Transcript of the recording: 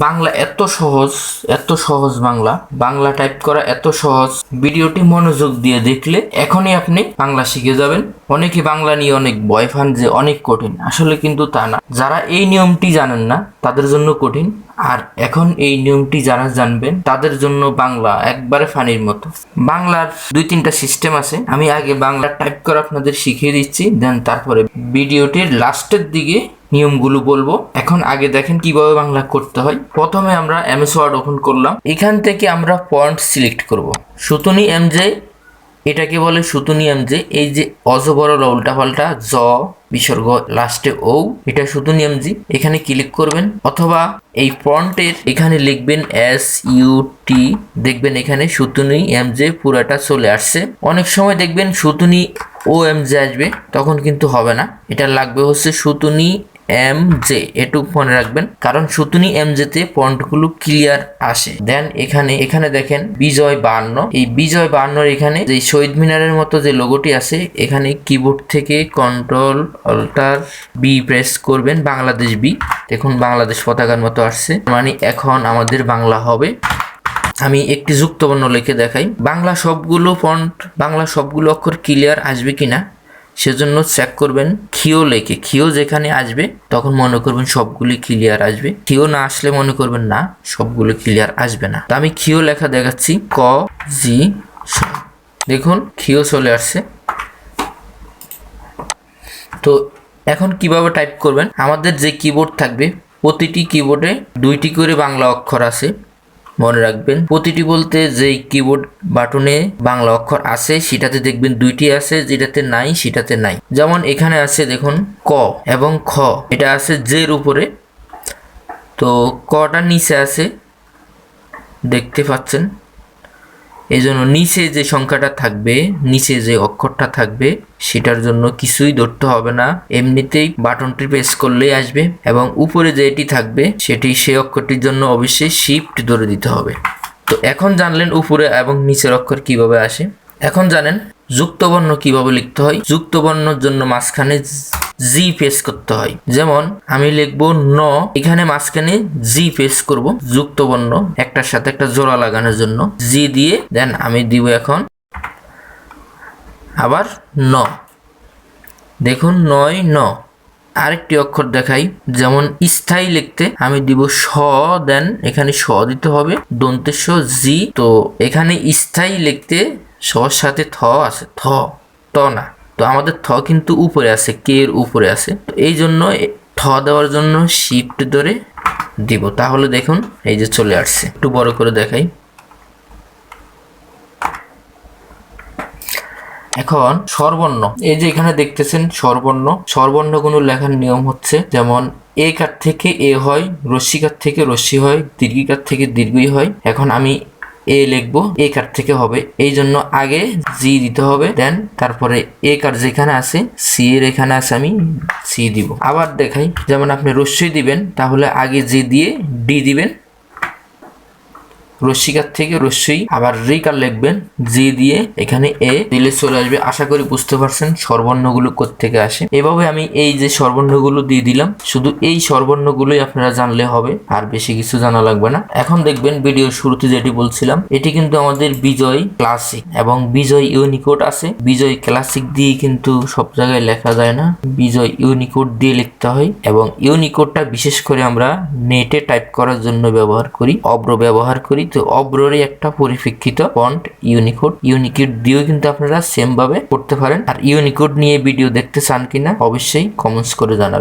বাংলা এত সহজ বাংলা, বাংলা টাইপ করা এত সহজ। ভিডিওটি মনোযোগ দিয়ে দেখলে এখনই আপনি বাংলা শিখে যাবেন। অনেকে বাংলা নিয়ে অনেক ভয় পান যে অনেক কঠিন, আসলে কিন্তু তা না। যারা এই নিয়মটি জানেন না তাদের জন্য কঠিন, আর এখন এই নিয়মটি যারা জানবেন তাদের জন্য বাংলা একবারে ফানির মতো। বাংলার 2-3টা সিস্টেম আছে, আমি আগে বাংলা টাইপ করা আপনাদের শিখিয়ে দিচ্ছি, দেন তারপরে ভিডিওটির লাস্টের দিকে নিয়মগুলো বলবো। এখন আগে দেখেন কিভাবে বাংলা করতে হয়। প্রথমে আমরা এমএস ওয়ার্ড ওপেন করলাম, এখান থেকে আমরা পয়েন্ট সিলেক্ট করব। সুতুনি এমজে, এটাকে বলে সুতুনি এমজে। এই যে অজবরল উল্টা পাল্টা জ বিসর্গ লাস্টে ও, এটা সুতুনি এমজি। এখানে ক্লিক করবেন, অথবা এই ফন্টের এখানে লিখবেন SUT, দেখবেন এখানে সুতুনি এমজে পুরাটা চলে আসছে। অনেক সময় দেখবেন সুতুনি OMJ আসবে, তখন কিন্তু হবে না, এটা লাগবে হচ্ছে সুতুনি MJ। এটুকু মনে রাখবেন, কারণ সুতুনি এমজেতে ফন্টগুলো ক্লিয়ার আসে। দেন এখানে দেখেন বিজয় 52, এই বিজয় 52 এখানে যে শহীদ মিনারের মতো যে লোগোটি আছে, এখানে কিবোর্ড থেকে কন্ট্রোল অল্টার বি প্রেস করবেন, বাংলাদেশ বি, দেখুন বাংলাদেশ পতাকার মতো আসছে, মানে এখন আমাদের বাংলা হবে। আমি একটি যুক্তবর্ণ লিখে দেখাই। বাংলা সবগুলো অক্ষর ক্লিয়ার আসবে কিনা সেজন্য চেক করবেন খিও লেখে। খিও যেখানে আসবে তখন মনে করবেন সবগুলি ক্লিয়ার আসবে, খিও না আসলে মনে করবেন না সবগুলো ক্লিয়ার আসবে না। তো আমি খিও লেখা দেখাচ্ছি, ক জি, দেখুন খিও চলে আসছে। তো এখন কিভাবে টাইপ করবেন, আমাদের যে কিবোর্ড থাকবে প্রতিটি কিবোর্ডে 2টি করে বাংলা অক্ষর আছে, মনে রাখবেন। প্রতিটি বলতে যেই কিবোর্ড বাটনে বাংলা অক্ষর আছে সেটাতে দেখবেন 2টি আছে, যেটাতে নাই সেটাতে নাই। যেমন এখানে আছে দেখুন ক এবং খ, এটা আছে জের উপরে, তো কটা নিচে আছে দেখতে পাচ্ছেন। এই জন্য নিচে যে সংখ্যাটা থাকবে, নিচে যে অক্ষরটা থাকবে সেটার জন্য কিছুই ধরতে হবে না, এমনিতেই বাটনটি প্রেস করলেই আসবে। এবং উপরে যেটি থাকবে সেই অক্ষরটির জন্য অবশ্যই শিফট ধরে দিতে হবে। তো এখন জানলেন উপরে এবং নিচের অক্ষর কিভাবে আসে। এখন জানেন যুক্তবর্ণ কিভাবে লিখতে হয়। যুক্তবর্ণের জন্য মাঝখানে জি প্রেস করতে হয়। যেমন আমি লিখবো ন, এখানে মাঝখানে জি প্রেস করব, যুক্তবর্ণ একটার সাথে একটা জোড়া লাগানোর জন্য জি দিয়ে, দেন আমি দিব এখন আবার ন, দেখুন 9 ন। আরেকটি অক্ষর দেখাই, যেমন স্থায়ী লিখতে আমি দিব স, দেন এখানে স দিতে হবে, দন্তেশ জি। তো এখানে স্থায়ী লিখতে সর সাথে থ আছে, ত না, তো আমাদের থ কিন্তু উপরে আছে, কে এর উপরে আছে, তো এই জন্য থ দেওয়ার জন্য শিফট ধরে দিব, তাহলে দেখুন এই যে চলে আসছে। একটু বড় করে দেখাই। এখন স্বরবর্ণ, এই যে এখানে দেখতেছেন স্বরবর্ণগুলো লেখার নিয়ম হচ্ছে, যেমন এ কার থেকে এ হয়, রস্যিকার থেকে রস্যি হয়, দীর্ঘিকার থেকে দীর্ঘই হয়। এখন আমি এ লিখবো, এ কার থেকে হবে, এই জন্য আগে জি দিতে হবে, দেন তারপরে এ কার যেখানে আছে সি এর এখানে আছে আমি সি দিব। আবার দেখাই, যেমন আপনি রস্যি দিবেন তাহলে আগে জি দিয়ে ডি দিবেন, রস্যিকার থেকে রস্যই, আবার রিকার লিখবেন জি দিয়ে এখানে এ দিলে চলে আসবে। আশা করি বুঝতে পারছেন স্বরবর্ণগুলো কোত্থেকে আসে। এভাবে আমি এই যে স্বরবর্ণগুলো দিয়ে দিলাম, শুধু এই স্বরবর্ণগুলোই আপনারা জানলে হবে, আর বেশি কিছু জানা লাগবে না। এখন দেখবেন ভিডিওর শুরুতে যেটি বলছিলাম, এটি কিন্তু আমাদের বিজয় ক্লাসিক এবং বিজয় ইউনিকোড আছে। বিজয় ক্লাসিক দিয়ে কিন্তু সব জায়গায় লেখা যায় না, বিজয় ইউনিকোড দিয়ে লিখতে হয়। এবং ইউনিকোডটা বিশেষ করে আমরা নেটে টাইপ করার জন্য ব্যবহার করি, অব্র ব্যবহার করি। তো অব্ররই একটা পরিপ্রেক্ষিত ফন্ট ইউনিকোড দিয়েও কিন্তু আপনারা সেম ভাবে করতে পারেন। আর ইউনিকোড নিয়ে ভিডিও দেখতে চান কিনা অবশ্যই কমেন্টস করে জানাবেন।